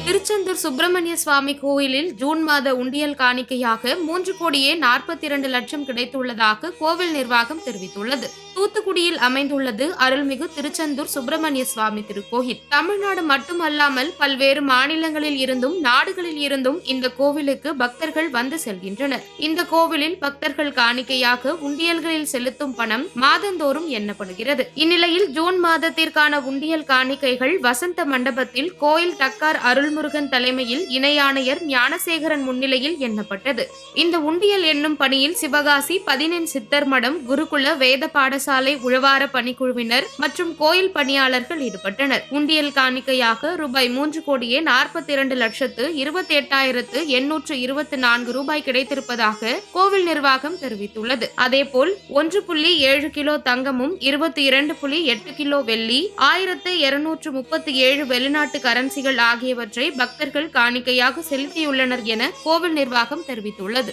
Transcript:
திருச்செந்தூர் சுப்பிரமணிய சுவாமி கோயிலில் ஜூன் மாத உண்டியல் காணிக்கையாக 3,42,00,000 கிடைத்துள்ளதாக கோவில் நிர்வாகம் தெரிவித்துள்ளது. தூத்துக்குடியில் அமைந்துள்ளது அருள்மிகு திருச்செந்தூர் சுப்பிரமணிய சுவாமி திருக்கோயில். தமிழ்நாடு மட்டுமல்லாமல் பல்வேறு மாநிலங்களில் இருந்தும் நாடுகளில் இருந்தும் இந்த கோவிலுக்கு பக்தர்கள் வந்து செல்கின்றனர். இந்த கோவிலில் பக்தர்கள் காணிக்கையாக உண்டியல்களில் செலுத்தும் பணம் மாதந்தோறும் எண்ணப்படுகிறது. இந்நிலையில் ஜூன் மாதத்திற்கான உண்டியல் காணிக்கைகள் வசந்த மண்டபத்தில் கோயில் டக்கார் அருள்முருகன் தலைமையில் இணை ஆணையர் ஞானசேகரன் முன்னிலையில் எண்ணப்பட்டது. இந்த உண்டியல் எண்ணும் பணியில் சிவகாசி 15 சித்தர் மடம் குருகுல வேத பாடசாலை உழவார பணிக்குழுவினர் மற்றும் கோயில் பணியாளர்கள் ஈடுபட்டனர். உண்டியல் காணிக்கையாக ரூபாய் 3,42,28,824 ரூபாய் கிடைத்திருப்பதாக கோவில் நிர்வாகம் தெரிவித்துள்ளது. அதேபோல் 1.7 கிலோ தங்கமும் 22.8 கிலோ வெள்ளி 1237 வெளிநாட்டு கரன்சிகள் ஆகியவற்றை பக்தர்கள் காணிக்கையாக செலுத்தியுள்ளனர் என கோவில் நிர்வாகம் தெரிவித்துள்ளது.